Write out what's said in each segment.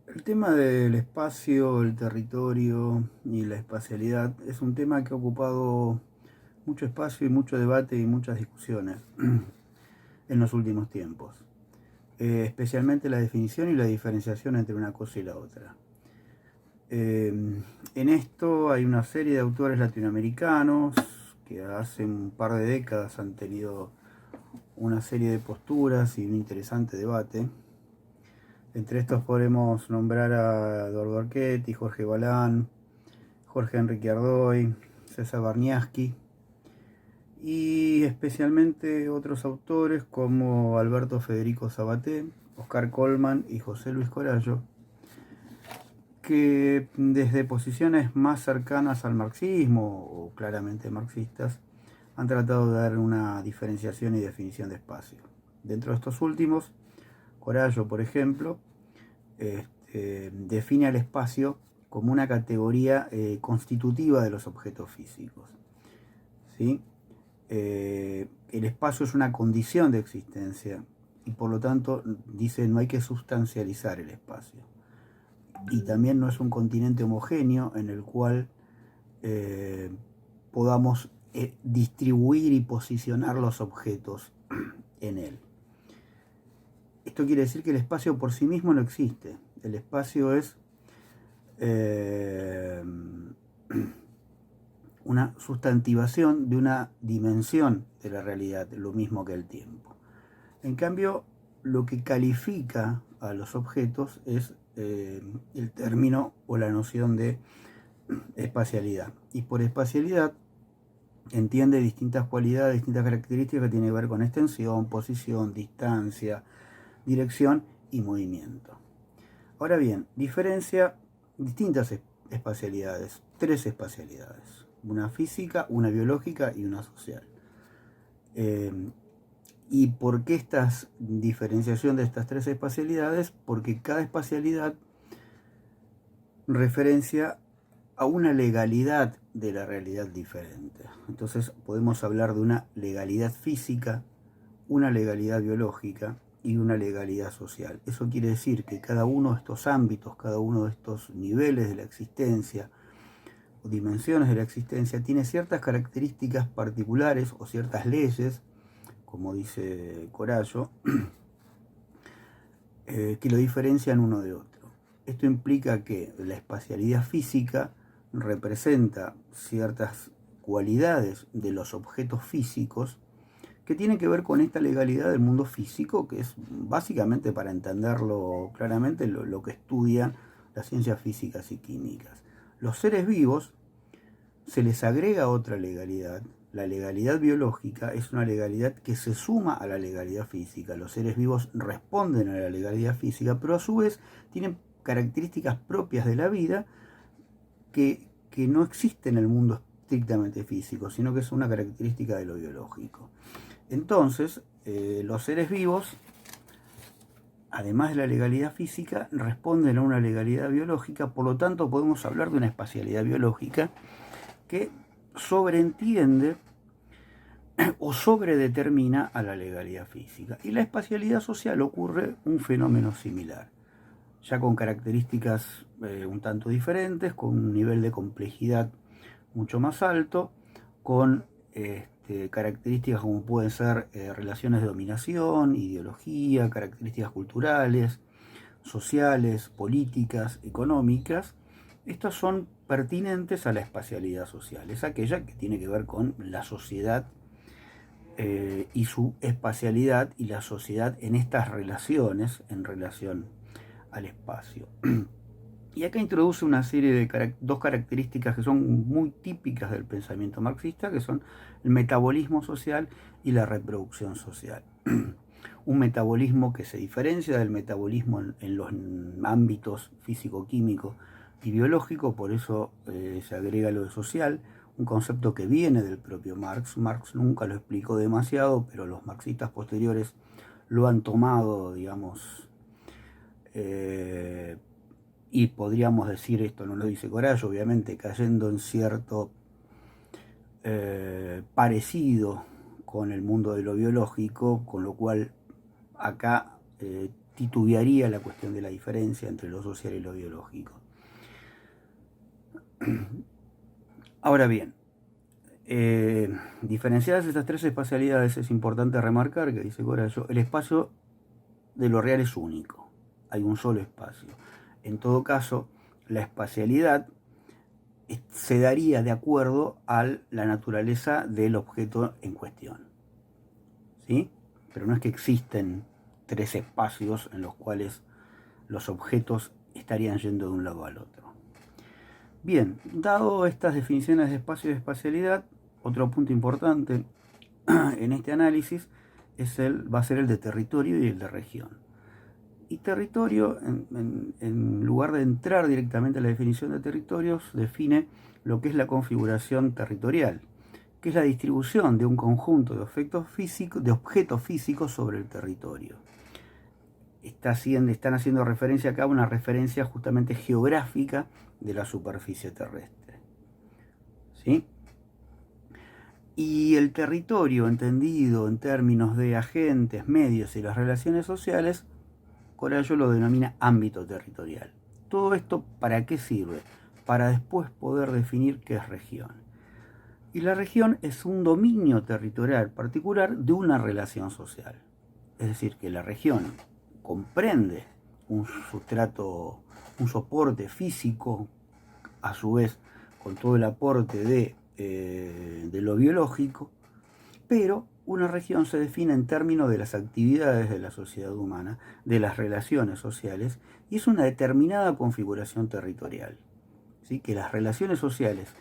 El tema del espacio, el territorio y la espacialidad es un tema que ha ocupado mucho espacio y mucho debate y muchas discusiones en los últimos tiempos. Especialmente la definición y la diferenciación entre una cosa y la otra. En esto hay una serie de autores latinoamericanos que hace un par de décadas han tenido una serie de posturas y un interesante debate. Entre estos podemos nombrar a Eduardo Archetti, Jorge Balán, Jorge Enrique Ardoy, César Barniaski y especialmente otros autores como Alberto Federico Sabaté, Oscar Colman y José Luis Corallo, que desde posiciones más cercanas al marxismo o claramente marxistas han tratado de dar una diferenciación y definición de espacio. Dentro de estos últimos, Corallo, por ejemplo, define al espacio como una categoría constitutiva de los objetos físicos. ¿Sí? El espacio es una condición de existencia y por lo tanto dice no hay que sustancializar el espacio. Y también no es un continente homogéneo en el cual podamos distribuir y posicionar los objetos en él. Esto quiere decir que el espacio por sí mismo no existe. El espacio es una sustantivación de una dimensión de la realidad, lo mismo que el tiempo. En cambio, lo que califica a los objetos es el término o la noción de espacialidad. Y por espacialidad entiende distintas cualidades, distintas características que tienen que ver con extensión, posición, distancia, dirección y movimiento. Ahora bien, diferencia distintas espacialidades, tres espacialidades, una física, una biológica y una social. ¿Y por qué esta diferenciación de estas tres espacialidades? Porque cada espacialidad referencia a una legalidad de la realidad diferente. Entonces podemos hablar de una legalidad física, una legalidad biológica y una legalidad social. Eso quiere decir que cada uno de estos ámbitos, cada uno de estos niveles de la existencia o dimensiones de la existencia tiene ciertas características particulares o ciertas leyes, como dice Corallo, que lo diferencian uno de otro. Esto implica que la espacialidad física representa ciertas cualidades de los objetos físicos que tienen que ver con esta legalidad del mundo físico, que es básicamente, para entenderlo claramente, lo que estudian las ciencias físicas y químicas. Los seres vivos se les agrega otra legalidad. La legalidad biológica es una legalidad que se suma a la legalidad física. Los seres vivos responden a la legalidad física, pero a su vez tienen características propias de la vida que no existen en el mundo estrictamente físico, sino que es una característica de lo biológico. Entonces, los seres vivos, además de la legalidad física, responden a una legalidad biológica, por lo tanto podemos hablar de una espacialidad biológica que sobreentiende o sobredetermina a la legalidad física. Y la espacialidad social ocurre un fenómeno similar, ya con características un tanto diferentes, con un nivel de complejidad mucho más alto, con características como pueden ser relaciones de dominación, ideología, características culturales, sociales, políticas, económicas. Estas son pertinentes a la espacialidad social, es aquella que tiene que ver con la sociedad y su espacialidad y la sociedad en estas relaciones en relación al espacio. Y acá introduce una serie de dos características que son muy típicas del pensamiento marxista, que son el metabolismo social y la reproducción social. Un metabolismo que se diferencia del metabolismo en los ámbitos físico-químico y biológico, por eso se agrega lo de social, un concepto que viene del propio Marx. Marx nunca lo explicó demasiado, pero los marxistas posteriores lo han tomado, digamos, y podríamos decir, esto no lo dice Corallo, obviamente, cayendo en cierto parecido con el mundo de lo biológico, con lo cual acá titubearía la cuestión de la diferencia entre lo social y lo biológico. Ahora bien, diferenciadas estas tres espacialidades, es importante remarcar que, dice Corallo, el espacio de lo real es único, hay un solo espacio. En todo caso, la espacialidad se daría de acuerdo a la naturaleza del objeto en cuestión, ¿sí? Pero no es que existen tres espacios en los cuales los objetos estarían yendo de un lado al otro. Bien, dado estas definiciones de espacio y de espacialidad, otro punto importante en este análisis va a ser el de territorio y el de región. Y territorio, en lugar de entrar directamente a la definición de territorios, define lo que es la configuración territorial, que es la distribución de un conjunto de objetos físicos sobre el territorio. Están haciendo referencia acá a una referencia justamente geográfica de la superficie terrestre, ¿sí? Y el territorio, entendido en términos de agentes, medios y las relaciones sociales, Corallo lo denomina ámbito territorial. ¿Todo esto para qué sirve? Para después poder definir qué es región. Y la región es un dominio territorial particular de una relación social. Es decir, que la región comprende un sustrato, un soporte físico, a su vez con todo el aporte de lo biológico, pero una región se define en términos de las actividades de la sociedad humana, de las relaciones sociales, y es una determinada configuración territorial. ¿Sí? Que las relaciones sociales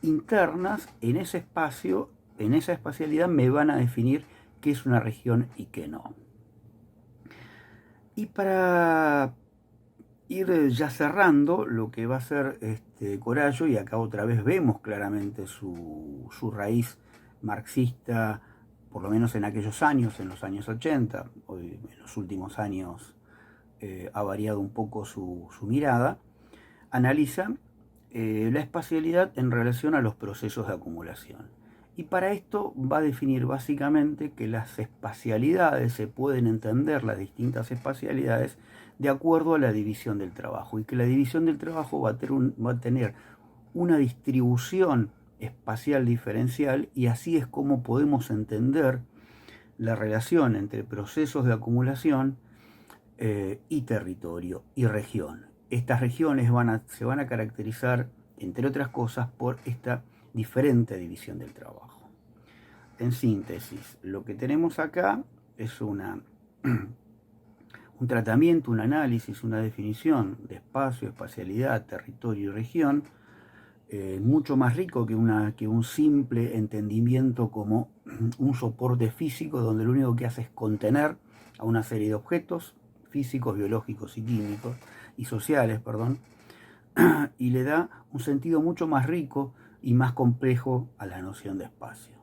internas en ese espacio, en esa espacialidad, me van a definir qué es una región y qué no. Y para ir ya cerrando lo que va a ser Corallo, y acá otra vez vemos claramente su raíz marxista, por lo menos en aquellos años, en los años 80, hoy en los últimos años ha variado un poco su mirada, analiza la espacialidad en relación a los procesos de acumulación. Y para esto va a definir básicamente que las espacialidades, se pueden entender las distintas espacialidades de acuerdo a la división del trabajo, y que la división del trabajo va a tener una distribución espacial diferencial, y así es como podemos entender la relación entre procesos de acumulación y territorio y región. Estas regiones se van a caracterizar, entre otras cosas, por esta diferente división del trabajo. En síntesis, lo que tenemos acá es un tratamiento, un análisis, una definición de espacio, espacialidad, territorio y región, mucho más rico que un simple entendimiento como un soporte físico, donde lo único que hace es contener a una serie de objetos físicos, biológicos y químicos, y sociales, y le da un sentido mucho más rico y más complejo a la noción de espacio.